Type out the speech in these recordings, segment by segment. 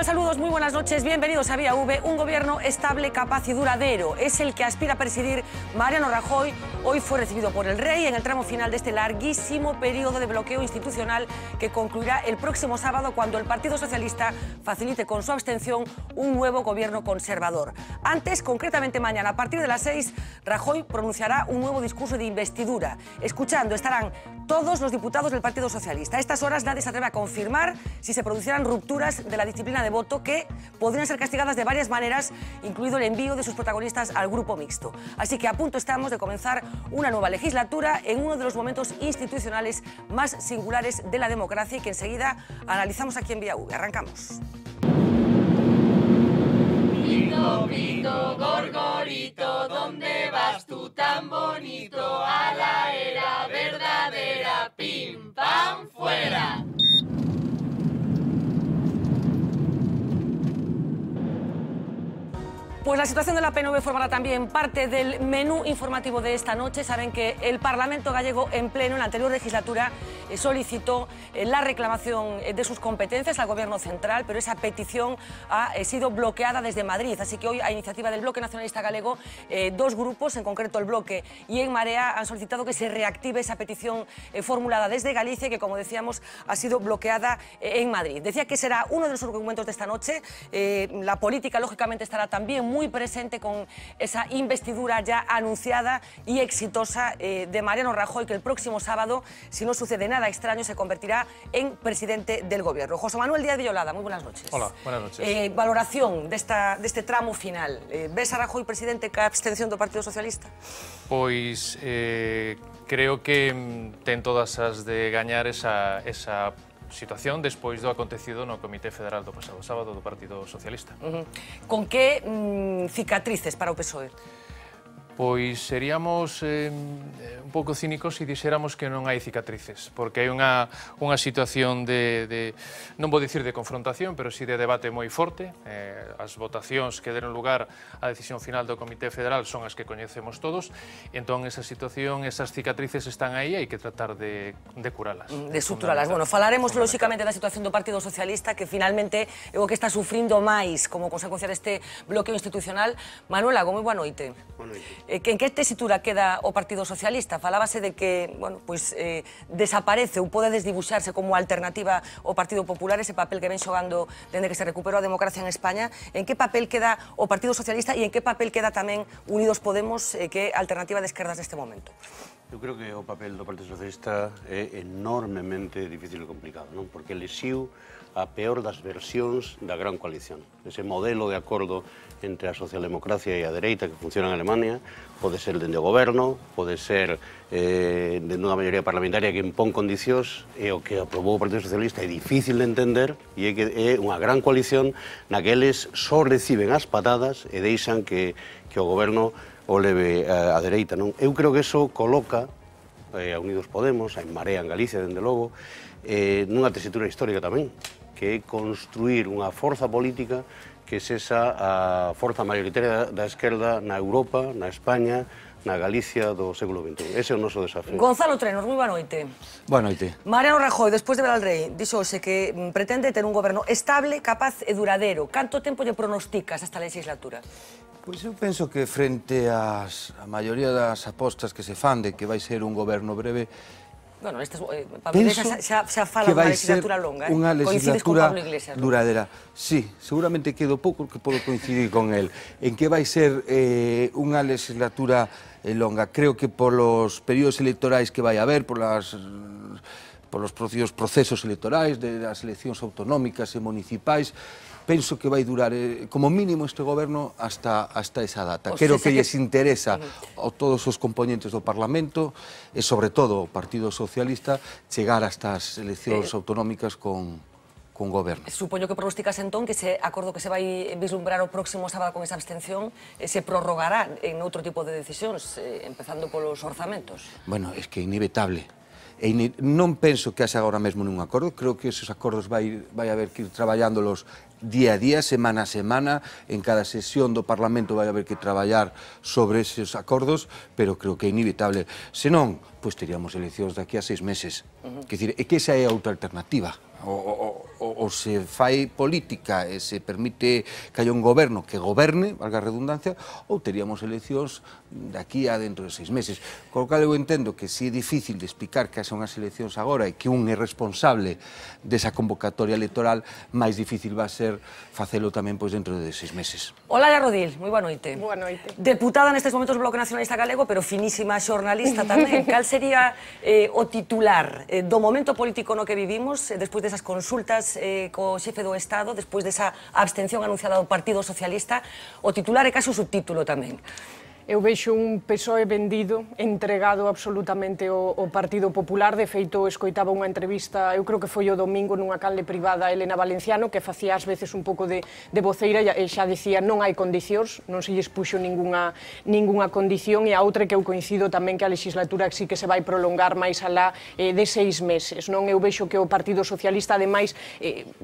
Saludos, muy buenas noches, bienvenidos a Vía V. Un gobierno estable, capaz y duradero es el que aspira a presidir Mariano Rajoy. Hoy fue recibido por el rey en el tramo final de este larguísimo periodo de bloqueo institucional que concluirá el próximo sábado cuando el Partido Socialista facilite con su abstención un nuevo gobierno conservador. Antes, concretamente mañana, a partir de las 6, Rajoy pronunciará un nuevo discurso de investidura. Escuchando estarán todos los diputados del Partido Socialista. A estas horas nadie se atreve a confirmar si se producirán rupturas de la disciplina de voto que podrían ser castigadas de varias maneras, incluido el envío de sus protagonistas al grupo mixto. Así que a punto estamos de comenzar una nueva legislatura en uno de los momentos institucionales más singulares de la democracia y que enseguida analizamos aquí en Vía V. Arrancamos. Pito, pito, gorgorito, ¿dónde vas tú tan bonito? A la era verdadera, pim, pam, fuera. Pues la situación de la PNV formará también parte del menú informativo de esta noche. Saben que el Parlamento gallego en pleno en la anterior legislatura solicitó la reclamación de sus competencias al Gobierno central, pero esa petición ha sido bloqueada desde Madrid. Así que hoy, a iniciativa del Bloque Nacionalista Galego, dos grupos, en concreto el Bloque y En Marea, han solicitado que se reactive esa petición formulada desde Galicia y que, como decíamos, ha sido bloqueada en Madrid. Decía que será uno de los argumentos de esta noche. La política, lógicamente, estará también muy presente con esa investidura ya anunciada y exitosa de Mariano Rajoy, que el próximo sábado, si no sucede nada extraño, se convertirá en presidente del Gobierno. José Manuel Díaz Villolada, muy buenas noches. Hola, buenas noches. Valoración de este tramo final. Ves a Rajoy presidente que abstención do Partido Socialista? Pois creo que ten todas as de gañar esa situación despois do acontecido no Comité Federal do pasado sábado do Partido Socialista. Con que cicatrices para o PSOE? Pois seríamos un pouco cínicos se dixéramos que non hai cicatrices, porque hai unha situación non vou dicir de confrontación, pero sí de debate moi forte. As votacións que deron lugar á decisión final do Comité Federal son as que coñecemos todos, entón esa situación, esas cicatrices están aí, hai que tratar de curalas. De suturalas. Bueno, falaremos lóxicamente da situación do Partido Socialista, que finalmente é o que está sufrindo máis como consecuencia deste bloqueo institucional. Manuel Lago, moi boa noite. Boa noite. En que tesitura queda o Partido Socialista? Falábase de que, bueno, pois, desaparece ou pode desdibuxarse como alternativa ao Partido Popular, ese papel que ven xogando dende que se recuperou a democracia en España. En que papel queda o Partido Socialista e en que papel queda tamén Unidos Podemos, que é alternativa de esquerdas neste momento? Eu creo que o papel do Partido Socialista é enormemente difícil e complicado, non? Porque elixiu a peor das versións da gran coalición. Ese modelo de acordo entre a socialdemocracia e a dereita que funciona en Alemania pode ser dende o goberno, pode ser dende unha maioría parlamentaria que impón condicións, e o que aprobou o Partido Socialista é difícil de entender e é que é unha gran coalición na que eles só reciben as patadas e deixan que o goberno o leve a dereita, non? Eu creo que eso coloca a Unidos Podemos, a En Marea en Galicia, dende logo, nunha tesitura histórica tamén, que é construir unha forza política que sexa a forza mayoritaria da esquerda na Europa, na España, na Galicia do século XXI. Ese é o noso desafío. Gonzalo Trenos, moi boa noite. Boa noite. Mariano Rajoy, despois de ver al rei, dixo hoxe que pretende ter un goberno estable, capaz e duradeiro. Canto tempo lle pronosticas esta legislatura? Pois eu penso que frente a maioría das apostas que se fan de que vai ser un goberno breve, Bueno, Pablo Iglesias xa fala dunha legislatura longa, unha coincides con legislatura Pablo Iglesias, duradeira. Sí, seguramente quedo pouco que podo coincidir con el. En que vai ser unha legislatura longa. Creo que polos períodos electorais que vai haber, polos procesos electorais das eleccións autonómicas e municipais, penso que vai durar como mínimo este goberno hasta esa data. Creo que lles interesa a todos os componentes do Parlamento e, sobre todo, o Partido Socialista chegar a estas eleccións autonómicas con con goberno. Supoño que pronosticas entón que ese acordo que se vai vislumbrar o próximo sábado con esa abstención se prorrogará en outro tipo de decisións, empezando polos orzamentos. Bueno, es que é inevitable. Non penso que haxa agora mesmo nun acordo, creo que esos acordos vai haber que ir traballándolos día a día, semana a semana, en cada sesión do Parlamento vai haber que traballar sobre esos acordos, pero creo que é inevitable. Senón, pois teríamos eleccións daqui a 6 meses. Quer dizer, é que esa é a outra alternativa. O se fai política e se permite que haya un goberno que goberne, valga a redundancia, ou teríamos eleccións daqui a dentro de 6 meses. Con o cal eu entendo que si é difícil de explicar que son as eleccións agora e que un é responsable desa convocatoria electoral, máis difícil va a ser facelo tamén pois dentro de 6 meses. Olaia Rodil, moi boa noite. Boa noite. Deputada nestes momentos do Bloque Nacionalista Galego, pero finísima xornalista tamén. Cal sería o titular do momento político no que vivimos despois desas consultas co xefe do Estado, despois desa abstención anunciada do Partido Socialista? O titular é case o subtítulo tamén. Eu vexo un PSOE vendido, entregado absolutamente ao Partido Popular. De feito, escoitaba unha entrevista, eu creo que foi o domingo, nunha canle privada, Elena Valenciano, que facía ás veces un pouco de voceira e xa dicía non hai condicións, non se lles puxo ningunha condición, e a outra que eu coincido tamén que a legislatura sí que se vai prolongar máis alá de 6 meses. Non, eu vexo que o Partido Socialista, ademais,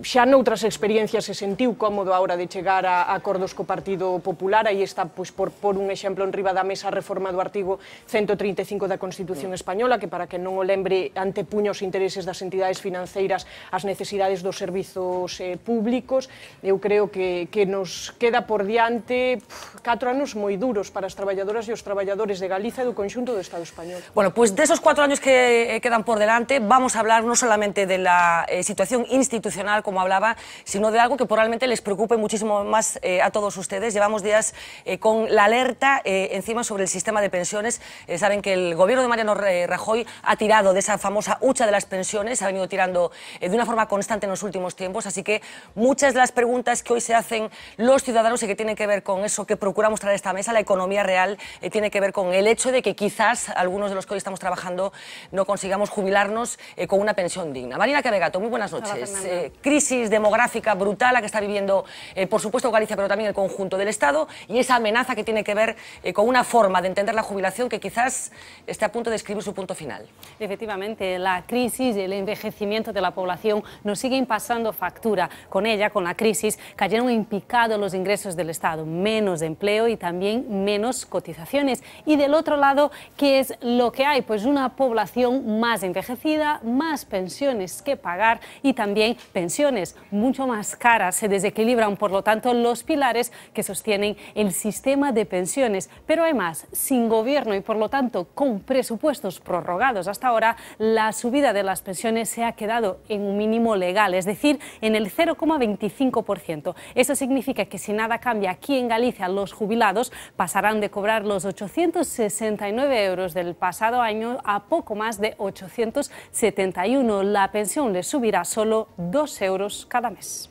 xa noutras experiencias se sentiu cómodo a hora de chegar a acordos co Partido Popular. Aí está, pois, por un exemplo, enriba da mesa a reforma do artigo 135 da Constitución Española, que, para que non o lembre, antepuña os intereses das entidades financeiras ás necesidades dos servizos públicos. Eu creo que nos queda por diante 4 anos moi duros para as traballadoras e os traballadores de Galiza e do conxunto do Estado español. Bueno, pues de esos 4 años que quedan por delante, vamos a hablar no solamente de la situación institucional, como hablaba, sino de algo que probablemente les preocupe muchísimo más a todos ustedes. Llevamos días con la alerta encima sobre el sistema de pensiones. Saben que el gobierno de Mariano Rajoy ha tirado de esa famosa hucha de las pensiones, ha venido tirando de una forma constante en los últimos tiempos, así que muchas de las preguntas que hoy se hacen los ciudadanos y que tienen que ver con eso que procuramos traer a esta mesa, la economía real, tiene que ver con el hecho de que quizás algunos de los que hoy estamos trabajando no consigamos jubilarnos con una pensión digna. Marina Cabegato, muy buenas noches. Crisis demográfica brutal la que está viviendo, por supuesto, Galicia, pero también el conjunto del Estado, y esa amenaza que tiene que ver con una forma de entender la jubilación que quizás esté a punto de escribir su punto final. Efectivamente, la crisis y el envejecimiento de la población nos siguen pasando factura. Con ella, con la crisis, cayeron en picado los ingresos del Estado, menos empleo y también menos cotizaciones. Y del otro lado, ¿qué es lo que hay? Pues una población más envejecida, más pensiones que pagar y también pensiones mucho más caras. Se desequilibran, por lo tanto, los pilares que sostienen el sistema de pensiones. Pero además, sin gobierno y por lo tanto con presupuestos prorrogados hasta ahora, la subida de las pensiones se ha quedado en un mínimo legal, es decir, en el 0,25%. Eso significa que si nada cambia aquí en Galicia, los jubilados pasarán de cobrar los 869 euros del pasado año a poco más de 871. La pensión les subirá solo 2 euros cada mes.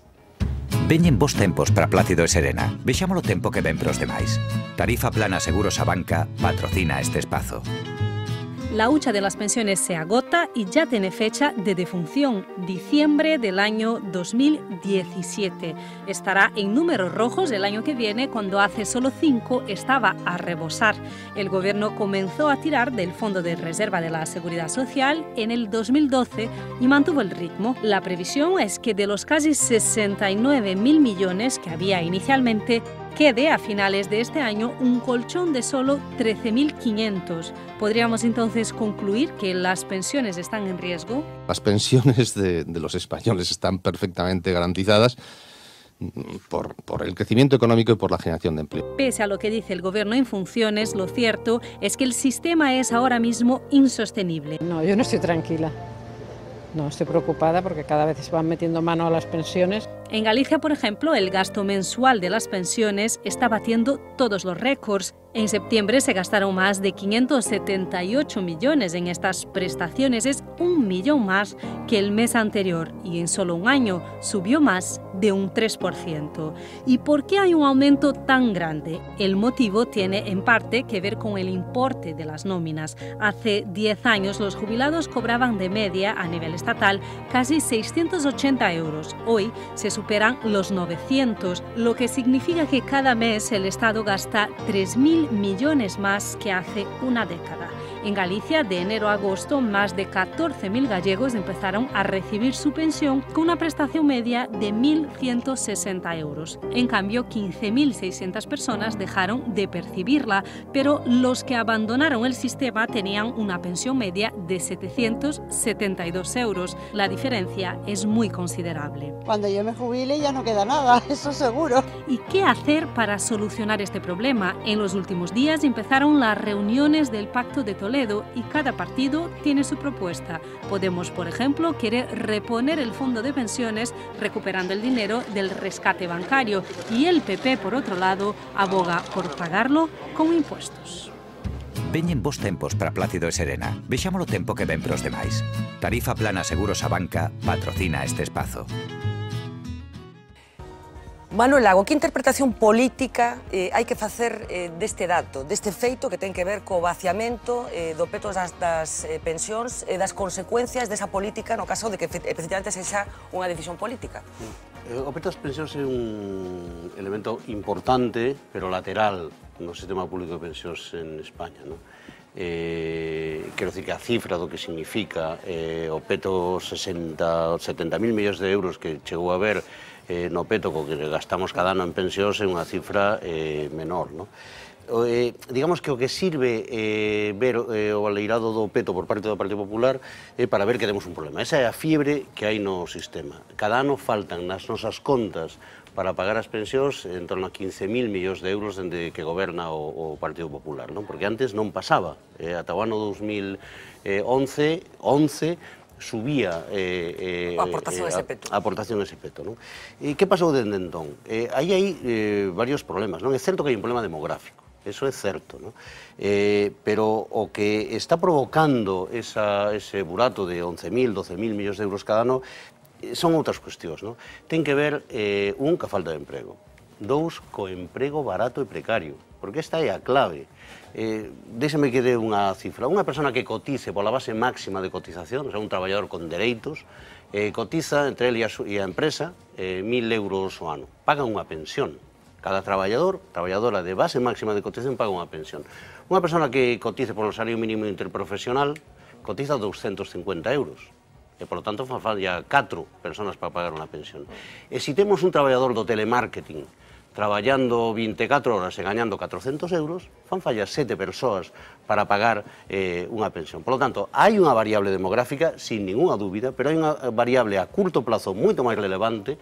Veñen bos tempos para Plácido e Serena. Vexamos o tempo que ven pros demais. Tarifa Plana Seguros a Banca patrocina este espazo. La hucha de las pensiones se agota y ya tiene fecha de defunción, diciembre del año 2017. Estará en números rojos el año que viene, cuando hace solo 5 estaba a rebosar. El gobierno comenzó a tirar del Fondo de Reserva de la Seguridad Social en el 2012 y mantuvo el ritmo. La previsión es que de los casi 69.000 millones que había inicialmente, quede a finales de este año un colchón de solo 13.500. ¿Podríamos entonces concluir que las pensiones están en riesgo? Las pensiones de los españoles están perfectamente garantizadas por el crecimiento económico y por la generación de empleo. Pese a lo que dice el gobierno en funciones, lo cierto es que el sistema es ahora mismo insostenible. No, yo no estoy tranquila. No, estoy preocupada porque cada vez se van metiendo mano a las pensiones. En Galicia, por ejemplo, el gasto mensual de las pensiones está batiendo todos los récords. En septiembre se gastaron más de 578 millones en estas prestaciones. Es 1 millón más que el mes anterior y en solo un año subió más de un 3%. ¿Y por qué hay un aumento tan grande? El motivo tiene en parte que ver con el importe de las nóminas. Hace 10 años los jubilados cobraban de media a nivel estatal casi 680 euros. Hoy se superan los 900, lo que significa que cada mes el Estado gasta 3.000 millones más que hace una década. En Galicia, de enero a agosto, más de 14.000 gallegos empezaron a recibir su pensión con una prestación media de 1.160 euros. En cambio, 15.600 personas dejaron de percibirla, pero los que abandonaron el sistema tenían una pensión media de 772 euros. La diferencia es muy considerable. Cuando yo me jubile ya no queda nada, eso seguro. ¿Y qué hacer para solucionar este problema? En los últimos días empezaron las reuniones del Pacto de Toledo y cada partido tiene su propuesta. Podemos, por ejemplo, quiere reponer el fondo de pensiones recuperando el dinero del rescate bancario y el PP, por otro lado, aboga por pagarlo con impuestos. Veñen bos tempos para Plácido e Serena. Vexamos o tempo que ven pros demais. Tarifa Plana Seguros a Banca patrocina este espazo. Manuel Lago, que interpretación política hai que facer deste dato, deste feito que ten que ver co vaciamento do peto das pensións e das consecuencias desa política no caso de que efectivamente sexa unha decisión política? O peto das pensións é un elemento importante, pero lateral no sistema público de pensións en España, non? Quero dicir que a cifra do que significa o peto 70.000 millóns de euros que chegou a ver no peto co que gastamos cada ano en pensións é unha cifra menor, non? Digamos que o que sirve ver o aleirado do peto por parte do Partido Popular é para ver que temos un problema. Esa é a fiebre que hai no sistema. Cada ano faltan nas nosas contas para pagar as pensións en torno a 15.000 millóns de euros dende que goberna o Partido Popular, non? Porque antes non pasaba. Ata o ano 2011, subía a aportación a ese peto. Non? E que pasou dende entón? Aí hai varios problemas, non? É certo que hai un problema demográfico, eso é certo, non? Pero o que está provocando ese burato de 11.000, 12.000 millóns de euros cada ano son outras cuestións, non? Ten que ver, un, ca falta de emprego, dous, co emprego barato e precario, porque esta é a clave. Déxame que dé unha cifra. Unha persona que cotice pola base máxima de cotización, o sea, un traballador con dereitos, cotiza entre ele e a empresa 1.000 euros ao ano. Paga unha pensión. Cada traballadora de base máxima de cotización paga unha pensión. Unha persona que cotice polo salario mínimo interprofesional cotiza 250 euros. E, por lo tanto, fan falla 4 personas para pagar unha pensión. E se temos un traballador do telemarketing traballando 24 horas e gañando 400 euros, fan falla 7 persoas para pagar unha pensión. Por lo tanto, hai unha variable demográfica, sin ninguna dúbida, pero hai unha variable a curto plazo moito máis relevante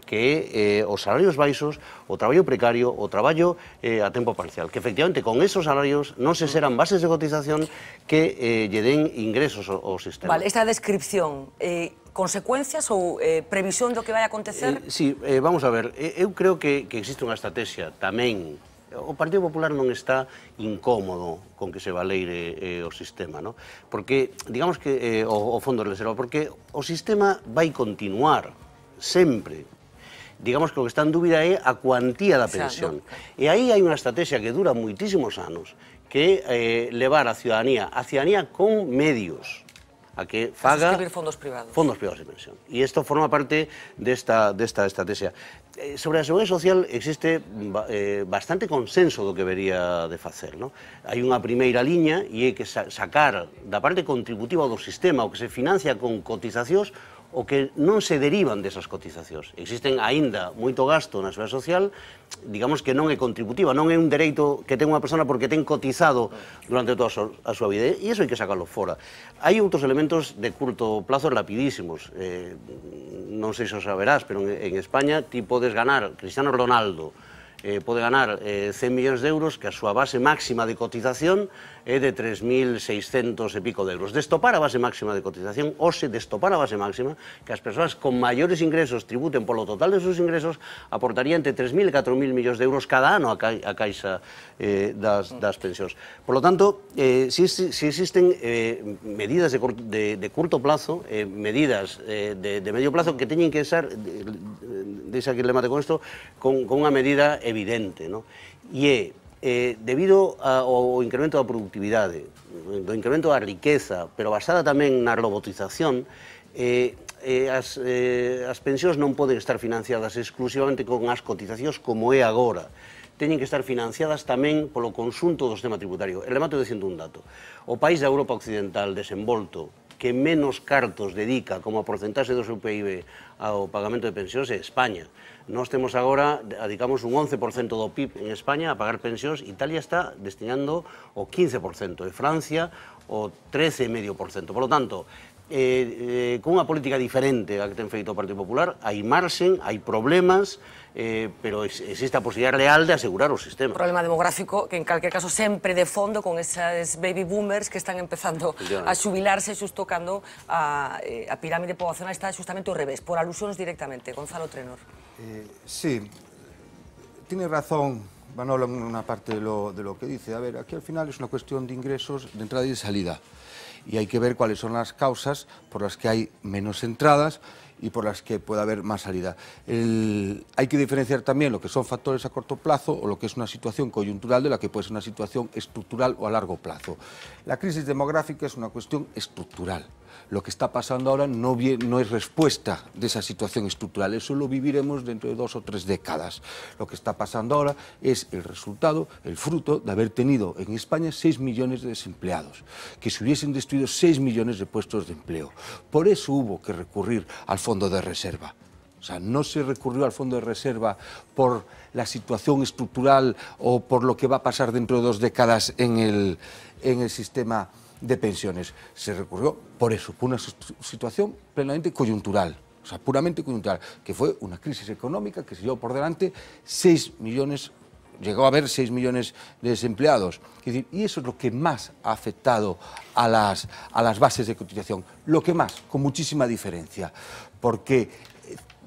que é os salarios baixos, o traballo precario, o traballo a tempo parcial, que efectivamente con esos salarios non se serán bases de cotización que lle den ingresos ao sistema. Vale, esta descripción, consecuencias ou previsión do que vai acontecer? Sí, vamos a ver, eu creo que existe unha estrategia tamén. O Partido Popular non está incómodo con que se valeire o sistema, non? Porque, digamos que o fondo de reserva, porque o sistema vai continuar sempre. Digamos que o que está en dúbida é a cuantía da pensión. E aí hai unha estrategia que dura moitísimos anos, que é levar a ciudadanía con medios, a que faga fondos privados de pensión. E isto forma parte desta estrategia. Sobre a seguridade social existe bastante consenso do que debería de facer, non? Hai unha primeira liña e é que sacar da parte contributiva do sistema o que se financia con cotizacións o que non se derivan desas cotizacións. Existen aínda moito gasto na seguridade social, digamos que non é contributiva, non é un dereito que ten unha persona porque ten cotizado durante toda a súa vida, e iso hai que sacarlo fora. Hai outros elementos de curto plazo rapidísimos. Non sei se o saberás, pero en España ti podes ganar Cristiano Ronaldo pode ganar 100 millóns de euros, que a súa base máxima de cotización é de 3.600 e pico de euros. Destopar a base máxima de cotización, hoxe destopar a base máxima, que as persoas con maiores ingresos tributen polo total de seus ingresos, aportaría entre 3.000 e 4.000 millóns de euros cada ano a Caixa das pensións. Por lo tanto, si existen medidas de curto plazo, medidas de medio plazo que teñen que ser, deixa que le mate con isto, con unha medida evidente, e debido ao incremento da productividade, do incremento da riqueza, pero basada tamén na robotización, as pensións non poden estar financiadas exclusivamente con as cotizacións como é agora. Teñen que estar financiadas tamén polo conxunto do sistema tributario. E remato dicindo un dato. O país da Europa Occidental desenvolto que menos cartos dedica como a porcentaxe do seu PIB ao pagamento de pensións é España. Nós temos agora, dedicamos un 11% do PIB en España a pagar pensións. Italia está destinando o 15%, e Francia o 13,5%. Por lo tanto, con unha política diferente a que ten feito o Partido Popular, hai marxen, hai problemas, pero existe a posibilidad real de asegurar o sistema. Un problema demográfico que en calquer caso sempre de fondo con esas baby boomers que están empezando a xubilarse xusto cando a pirámide poblacional está justamente ao revés, por alusións directamente. Gonzalo Trenor. Sí, tiene razón Manolo en una parte de lo que dice. A ver, aquí al final es una cuestión de ingresos de entrada y de salida. Y hay que ver cuáles son las causas por las que hay menos entradas y por las que puede haber más salida. Hay que diferenciar también lo que son factores a corto plazo o lo que es una situación coyuntural de la que puede ser una situación estructural o a largo plazo. La crisis demográfica es una cuestión estructural. Lo que está pasando ahora no es respuesta de esa situación estructural, eso lo viviremos dentro de 2 o 3 décadas. Lo que está pasando ahora es el resultado, el fruto de haber tenido en España 6 millones de desempleados, que se hubiesen destruido 6 millones de puestos de empleo. Por eso hubo que recurrir al Fondo de Reserva. O sea, no se recurrió al Fondo de Reserva por la situación estructural o por lo que va a pasar dentro de 2 décadas en el sistema de pensiones. Se recurrió por eso, por una situación plenamente coyuntural, o sea, puramente coyuntural, que fue una crisis económica que se llevó por delante 6 millones, llegó a haber 6 millones de desempleados. Es decir, y eso es lo que más ha afectado a las bases de cotización, lo que más, con muchísima diferencia, porque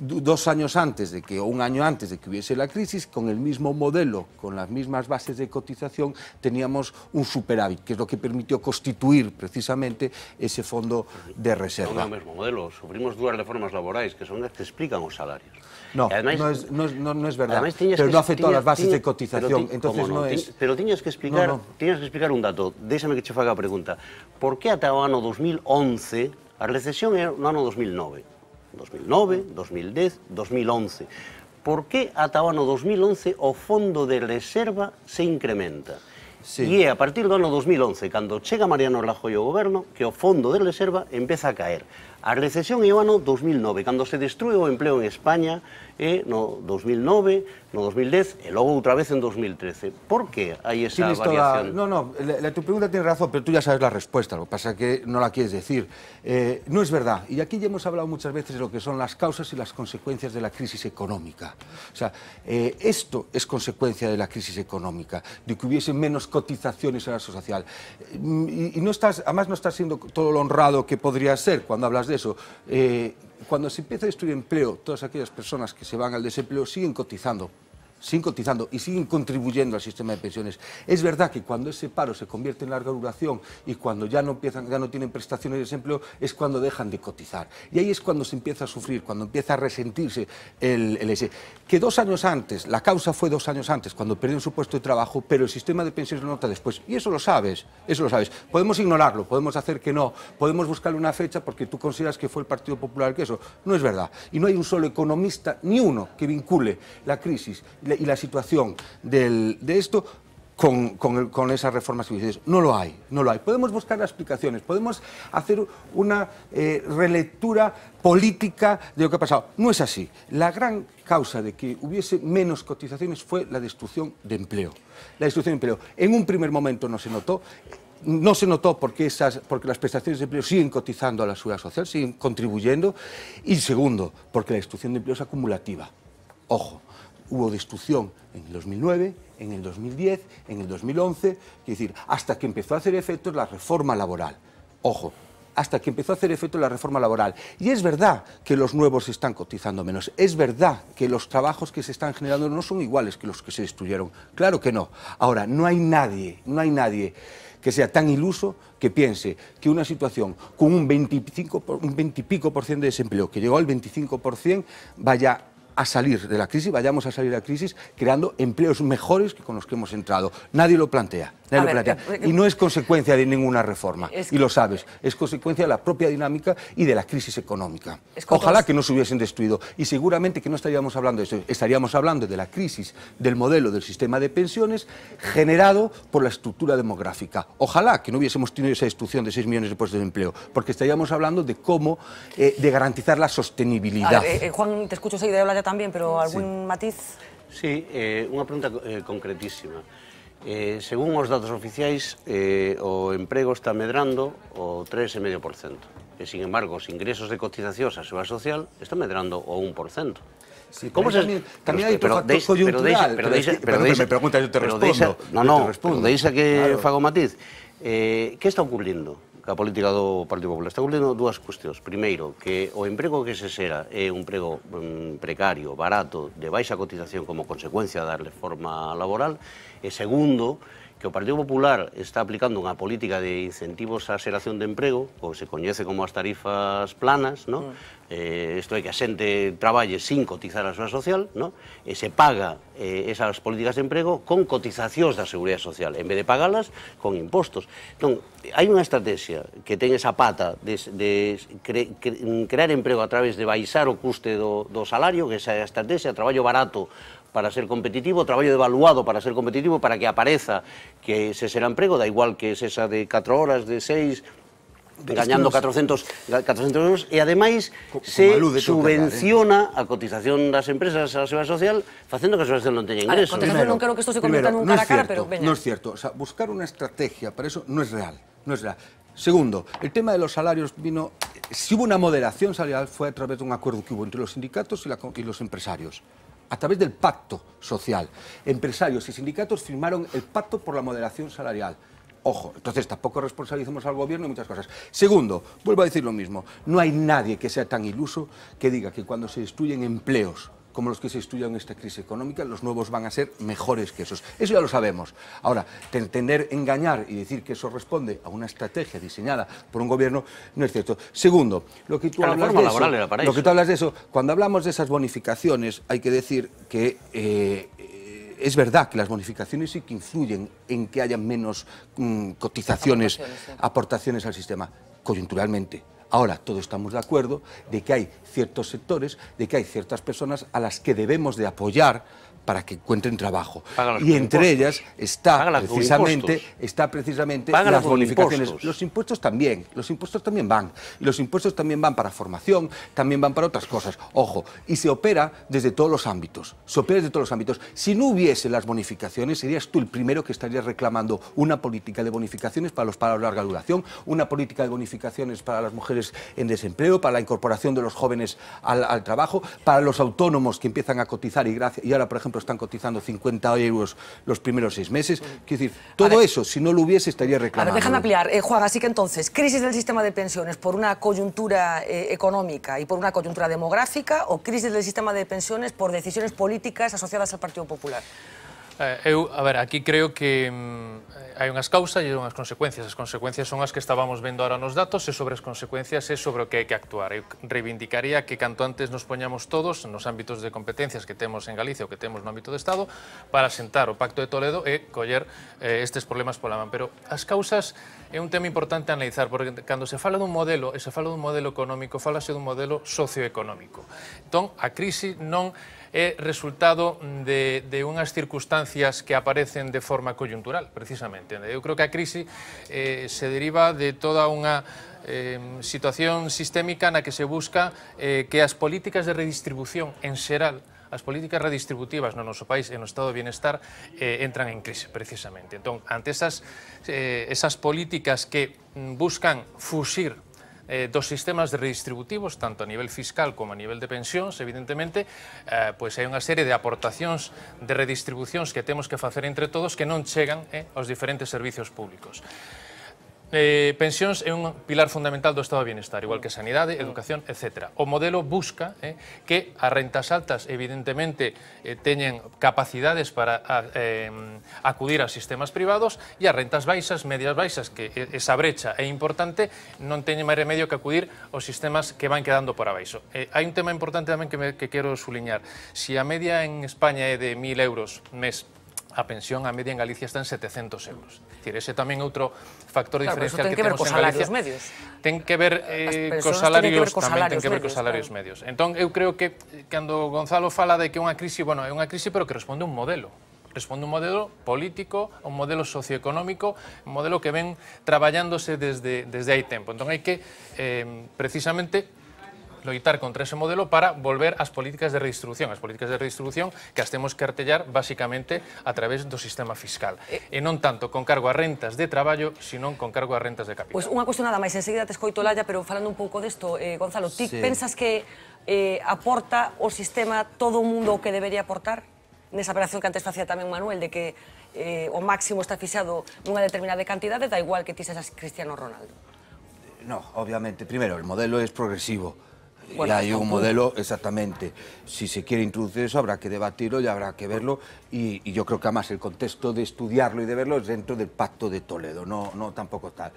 2 años antes de que, o 1 año antes de que hubiese la crisis, con el mismo modelo, con las mismas bases de cotización, teníamos un superávit, que es lo que permitió constituir precisamente ese fondo de reserva. Non é o mesmo modelo, sufrimos 2 reformas laborais que son as que explican os salarios. No, además, no es verdad, pero no afectó a las bases de cotización, entonces no es... Pero tiñas que explicar un dato, déxame que che faga a pregunta. Por que ata o ano 2011, a recesión é no ano 2009? 2009, 2010, 2011. Por que ata o ano 2011 o fondo de reserva se incrementa? E é a partir do ano 2011, cando chega Mariano Rajoy ao goberno, que o fondo de reserva empeza a caer. A recesión é o ano 2009, cando se destrue o empleo en España, é no 2009, no 2010 e logo outra vez en 2013. Por que hai esa variación? No, tu pregunta tiene razón, pero tú ya sabes la respuesta, lo que pasa es que no la quieres decir. No es verdad, y aquí ya hemos hablado muchas veces de lo que son las causas y las consecuencias de la crisis económica. O sea, esto es consecuencia de la crisis económica, de que hubiese menos cotizaciones en la sociedad social. Y no estás, además no estás siendo todo lo honrado que podría ser cuando hablas de eso. Cuando se empieza a destruir empleo, todas aquellas personas que se van al desempleo siguen cotizando y siguen contribuyendo al sistema de pensiones. Es verdad que cuando ese paro se convierte en larga duración y cuando ya no tienen prestaciones de desempleo es cuando dejan de cotizar. Y ahí es cuando se empieza a sufrir, cuando empieza a resentirse que 2 años antes, la causa fue 2 años antes, cuando perdieron su puesto de trabajo, pero el sistema de pensiones lo nota después. Y eso lo sabes, eso lo sabes. Podemos ignorarlo, podemos hacer que no, podemos buscarle una fecha porque tú consideras que fue el Partido Popular que eso. No es verdad. Y no hay un solo economista, ni uno, que vincule la crisis y la situación de esto con esas reformas que dices. No lo hay. Podemos buscar las explicaciones, podemos hacer una relectura política de lo que ha pasado. No es así. La gran causa de que hubiese menos cotizaciones fue la destrucción de empleo. En un primer momento no se notó. No se notó porque las prestaciones de empleo siguen cotizando a la seguridad social, siguen contribuyendo. Y segundo, porque la destrucción de empleo es acumulativa. Ojo. hubo destrucción en el 2009, en el 2010, en el 2011, es decir, hasta que empezó a hacer efectos la reforma laboral. Ojo, hasta que empezó a hacer efecto la reforma laboral. Y es verdad que los nuevos están cotizando menos, es verdad que los trabajos que se están generando no son iguales que los que se destruyeron, claro que no. Ahora, no hay nadie que sea tan iluso que piense que una situación con un 20 y pico por ciento de desempleo, que llegó al 25%, vaya a salir de la crisis, vayamos a salir de la crisis creando empleos mejores que con los que hemos entrado. Nadie lo plantea. Y no es consecuencia de ninguna reforma, y lo sabes, es consecuencia de la propia dinámica y de la crisis económica. Ojalá que no se hubiesen destruido, y seguramente que no estaríamos hablando de eso, estaríamos hablando de la crisis del modelo del sistema de pensiones generado por la estructura demográfica. Ojalá que no hubiésemos tenido esa destrucción de 6 millones de puestos de empleo, porque estaríamos hablando de cómo de garantizar la sostenibilidad. Juan, te escucho seguir de hablar ya también, pero ¿algún matiz? Sí, unha pregunta concretísima. Según os datos oficiais, o emprego está medrando o 3,5%. E, sin embargo, os ingresos de cotizacións á Seguridade Social están medrando o 1%. Sí, tamén hai outro factor coyuntural. Me preguntas, eu te respondo. Pero deixa que faga o matiz. Que está ocurrindo ca política do Partido Popular? Está ocurrindo dúas cuestións. Primeiro, que o emprego que se xera é un emprego precario, barato, de baixa cotización como consecuencia da reforma laboral. E segundo, que o Partido Popular está aplicando unha política de incentivos á xeración de emprego, o que se coñece como as tarifas planas, isto é que a xente traballe sin cotizar a Seguridade Social, e se paga esas políticas de emprego con cotizacións da Seguridade Social, en vez de pagalas con impostos. Entón, hai unha estrategia que ten esa pata de crear emprego a través de baixar o custe do salario, que esa estrategia, traballo barato para ser competitivo, traballo devaluado para ser competitivo, para que apareza que se será emprego, da igual que es esa de 4 horas, de 6, gañando 400 euros, e ademais se subvenciona a cotización das empresas á Seguridade Social, facendo que a Seguridade Social non teña ingresos. Non creo que isto se convierta nun cara a cara, pero veña. No es cierto, o sea, buscar una estrategia para eso no es real, no es real. Segundo, el tema de los salarios vino, si hubo una moderación salarial fue a través de un acuerdo que hubo entre los sindicatos y los empresarios, a través del pacto social. Empresarios y sindicatos firmaron el pacto por la moderación salarial. Ojo, entonces tampoco responsabilizamos al gobierno y muchas cosas. Segundo, vuelvo a decir lo mismo, no hay nadie que sea tan iluso que diga que cuando se destruyen empleos como los que se destruyen en esta crisis económica, los nuevos van a ser mejores que esos. Eso ya lo sabemos. Ahora, entender, engañar y decir que eso responde a una estrategia diseñada por un gobierno no es cierto. Segundo, lo que tú hablas de eso, cuando hablamos de esas bonificaciones, hay que decir que es verdad que las bonificaciones sí que influyen en que haya menos cotizaciones, aportaciones al sistema, coyunturalmente. Ahora, todos estamos de acuerdo de que hay ciertos sectores, de que hay ciertas personas a las que debemos de apoyar para que encuentren trabajo. Y entre ellas está precisamente las bonificaciones. Los impuestos también van. Y los impuestos también van para formación, también van para otras cosas. Ojo, y se opera desde todos los ámbitos. Si no hubiese las bonificaciones, serías tú el primero que estarías reclamando una política de bonificaciones para los parados de larga duración, una política de bonificaciones para las mujeres en desempleo, para la incorporación de los jóvenes al trabajo, para los autónomos que empiezan a cotizar y ahora, por ejemplo, están cotizando 50 euros los primeros 6 meses. Quiero decir, todo eso, si no lo hubiese, estaría reclamando. A ver, déjame ampliar. Juan, así que entonces, crisis del sistema de pensiones por una coyuntura económica y por una coyuntura demográfica, o crisis del sistema de pensiones por decisiones políticas asociadas al Partido Popular? A ver, aquí creo que hai unhas causas e unhas consecuencias. As consecuencias son as que estábamos vendo ahora nos datos, e sobre as consecuencias é sobre o que hai que actuar. Eu reivindicaría que canto antes nos poñamos todos nos ámbitos de competencias que temos en Galicia ou que temos no ámbito do Estado para sentar o Pacto de Toledo e coller estes problemas pola man. Pero as causas é un tema importante a analizar, porque cando se fala dun modelo, e se fala dun modelo económico, falase dun modelo socioeconómico. Entón, a crise non é resultado de unhas circunstancias que aparecen de forma coyuntural, precisamente. Eu creo que a crise se deriva de toda unha situación sistémica na que se busca que as políticas de redistribución en xeral, as políticas redistributivas no noso país e no estado de bienestar entran en crise, precisamente. Entón, ante esas políticas que buscan fuxir dos sistemas redistributivos, tanto a nivel fiscal como a nivel de pensións, evidentemente, pois hai unha serie de aportacións de redistribucións que temos que facer entre todos que non chegan aos diferentes servicios públicos. Pensións é un pilar fundamental do estado de bienestar, igual que sanidade, educación, etc. O modelo busca que as rentas altas, evidentemente, teñen capacidades para acudir aos sistemas privados e as rentas baixas, medias baixas, que esa brecha é importante, non teñen máis remedio que acudir aos sistemas que van quedando por abaixo. Hai un tema importante tamén que quero suliñar. Si a media en España é de 1.000 euros mes, a pensión a media en Galicia está en 700 euros. É dicir, ese tamén é outro factor diferencial que temos en Galicia. Ten que ver cos salarios, tamén ten que ver cos salarios medios. Entón, eu creo que cando Gonzalo fala de que é unha crise, bueno, é unha crise pero que responde a un modelo. Responde a un modelo político, a un modelo socioeconómico, un modelo que ven traballándose desde hai tempo. Entón, hai que, precisamente, loitar contra ese modelo para volver ás políticas de redistribución. As políticas de redistribución que as temos que artellar basicamente a través do sistema fiscal. E non tanto con cargo a rentas de traballo, sino con cargo a rentas de capital. Pois unha cuestión nada máis, enseguida te escoito, Laia, pero falando un pouco desto, Gonzalo, ti pensas que aporta o sistema todo o mundo o que debería aportar? Nesa operación que antes facía tamén Manuel, de que o máximo está fixado nunha determinada cantidade, da igual que ti sexas Cristiano Ronaldo. No, obviamente, primero, el modelo es progresivo. Y hay un modelo, exactamente. Si se quiere introducir eso, habrá que debatirlo y habrá que verlo. Y yo creo que además el contexto de estudiarlo y de verlo es dentro del Pacto de Toledo, no tampoco tal.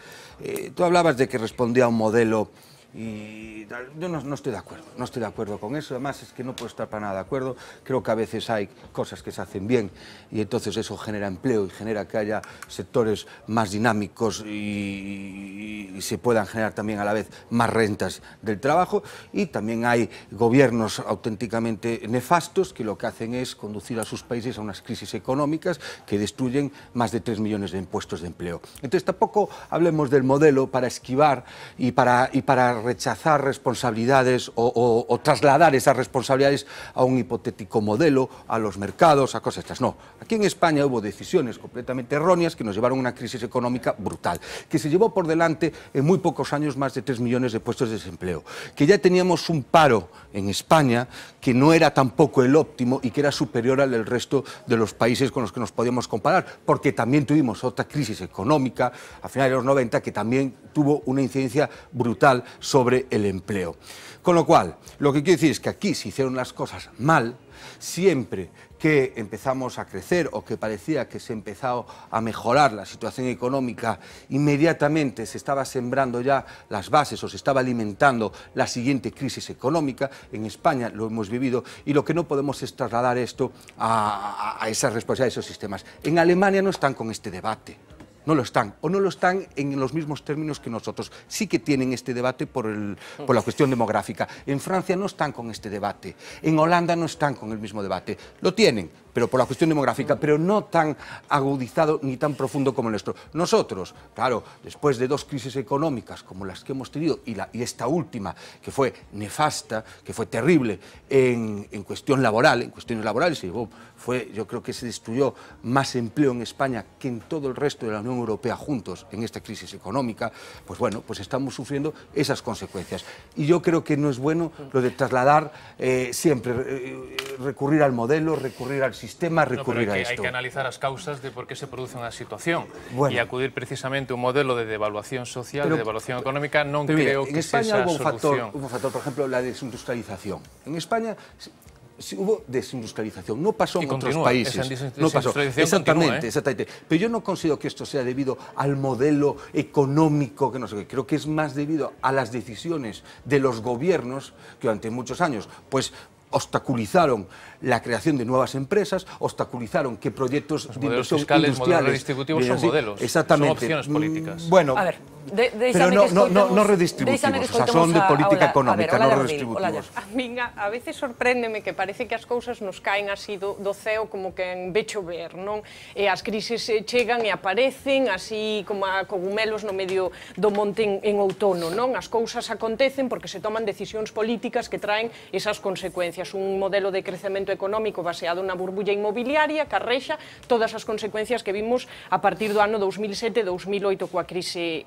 Tú hablabas de que respondía a un modelo y yo no estoy de acuerdo con eso. Además es que no puedo estar para nada de acuerdo. Creo que a veces hay cosas que se hacen bien y entonces eso genera empleo y genera que haya sectores más dinámicos y se puedan generar también a la vez más rentas del trabajo, y también hay gobiernos auténticamente nefastos que lo que hacen es conducir a sus países a unas crisis económicas que destruyen más de 3 millones de puestos de empleo. Entonces tampoco hablemos del modelo para esquivar y para rechazar responsabilidades o trasladar esas responsabilidades a un hipotético modelo, a los mercados, a cosas estas. No, aquí en España hubo decisiones completamente erróneas que nos llevaron a una crisis económica brutal, que se llevó por delante en muy pocos años más de 3 millones de puestos de desempleo, que ya teníamos un paro en España que no era tampoco el óptimo y que era superior al del resto de los países con los que nos podíamos comparar, porque también tuvimos otra crisis económica a finales de los 90 que también tuvo una incidencia brutal sobre el empleo. Con lo cual, lo que quiero decir es que aquí se hicieron las cosas mal. Siempre que empezamos a crecer o que parecía que se empezaba a mejorar la situación económica, inmediatamente se estaba sembrando ya las bases o se estaba alimentando la siguiente crisis económica. En España lo hemos vivido y lo que no podemos es trasladar esto a esas responsabilidades de esos sistemas. En Alemania no están con este debate. No lo están, o no lo están en los mismos términos que nosotros. Sí que tienen este debate por la cuestión demográfica. En Francia no están con este debate. En Holanda no están con el mismo debate. Lo tienen, pero por la cuestión demográfica, pero no tan agudizado ni tan profundo como el nuestro. Nosotros, claro, después de 2 crisis económicas como las que hemos tenido y esta última, que fue nefasta, que fue terrible en cuestión laboral, en cuestiones laborales, yo creo que se destruyó más empleo en España que en todo el resto de la Unión Europea juntos en esta crisis económica, pues bueno, pues estamos sufriendo esas consecuencias. Y yo creo que no es bueno lo de trasladar siempre, recurrir al modelo, recurrir al sistema, recurrir a esto. Hay que analizar as causas de por qué se produce unha situación e acudir precisamente a un modelo de devaluación social, de devaluación económica, non creo que sexa a solución. Hubo un factor, por ejemplo, la desindustrialización. En España hubo desindustrialización, no pasó en otros países. No pasó, exactamente. Pero yo no considero que esto sea debido al modelo económico, que no sé qué. Creo que es más debido a las decisiones de los gobiernos que durante muchos años, pues, obstaculizaron la creación de nuevas empresas, obstaculizaron que proyectos de inversión industriales... Modelos redistributivos son modelos, son opciones políticas. Bueno, pero no redistributivos, o sea, son de política económica, no redistributivos. A min a veces sorpréndeme que parece que as cousas nos caen así do ceo como que en ve chover, non? E as crises chegan e aparecen así como a cogumelos no medio do monte en outono, non? As cousas acontecen porque se toman decisións políticas que traen esas consecuencias. Un modelo de crecemento económico baseado na burbulla inmobiliaria que arrexa todas as consecuencias que vimos a partir do ano 2007-2008 coa crise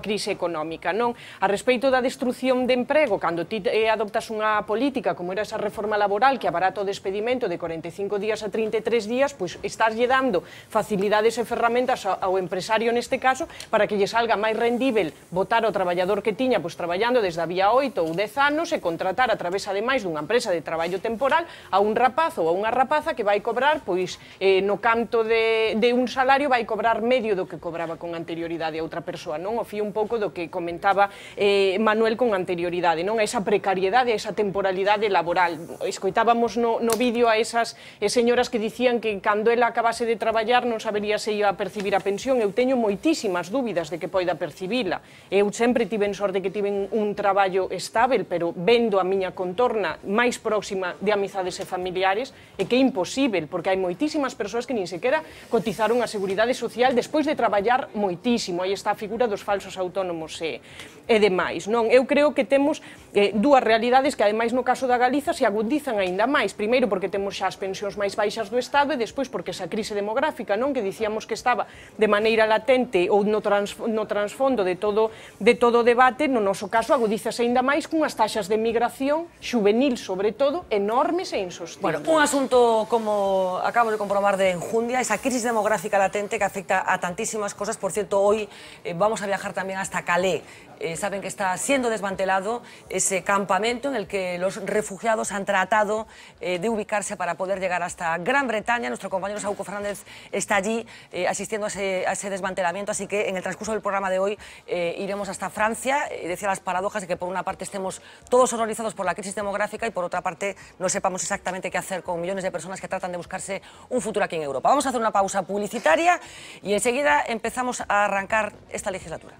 crise económica, non? A respecto da destrucción de emprego, cando ti adoptas unha política como era esa reforma laboral que abarata o despedimento de 45 días a 33 días, pois estás lle dando facilidades e ferramentas ao empresario neste caso para que lle salga máis rendível botar ao traballador que tiña pois traballando desde había 8 ou 10 anos e contratar a través ademais dunha empresa de traballo temporal a un rapaz ou a unha rapaza que vai cobrar pois no canto de un salario vai cobrar medio do que cobraba con anterioridade a outra persoa, non? O fío un pouco do que comentaba Manuel con anterioridade, non? Esa precariedade, esa temporalidade laboral. Escoitábamos no vídeo a esas señoras que dicían que cando ela acabase de traballar non sabería se ia a percibir a pensión. Eu teño moitísimas dúbidas de que poida percibila. Eu sempre tiven sorte que tiven un traballo estável, pero vendo a miña contorna máis próxima de amizades e familiares é que é imposible, porque hai moitísimas persoas que nin sequera cotizaron a Seguridade Social despois de traballar moitísimo. Aí está a figura dos falsos autónomos e demais, non? Eu creo que temos dúas realidades que, ademais, no caso da Galiza se agudizan aínda máis. Primeiro, porque temos xa as pensións máis baixas do Estado e despois porque esa crise demográfica, non? Que dicíamos que estaba de maneira latente ou no trasfondo de todo o debate, no noso caso agudizase aínda máis cunhas taxas de migración juvenil, sobre todo, enormes e insostibles. Bueno, un asunto, como acabo de comprobar, de enjundia, esa crisis demográfica latente que afecta a tantísimas cosas. Por cierto, hoy vamos a viajar también hasta Calais. Saben que está siendo desmantelado ese campamento en el que los refugiados han tratado de ubicarse para poder llegar hasta Gran Bretaña. Nuestro compañero Sauco Fernández está allí asistiendo a ese desmantelamiento, así que en el transcurso del programa de hoy iremos hasta Francia. Decía las paradojas de que por una parte estemos todos horrorizados por la crisis demográfica y por otra parte no sepamos exactamente qué hacer con millones de personas que tratan de buscarse un futuro aquí en Europa. Vamos a hacer una pausa publicitaria y enseguida empezamos a arrancar esta legislatura.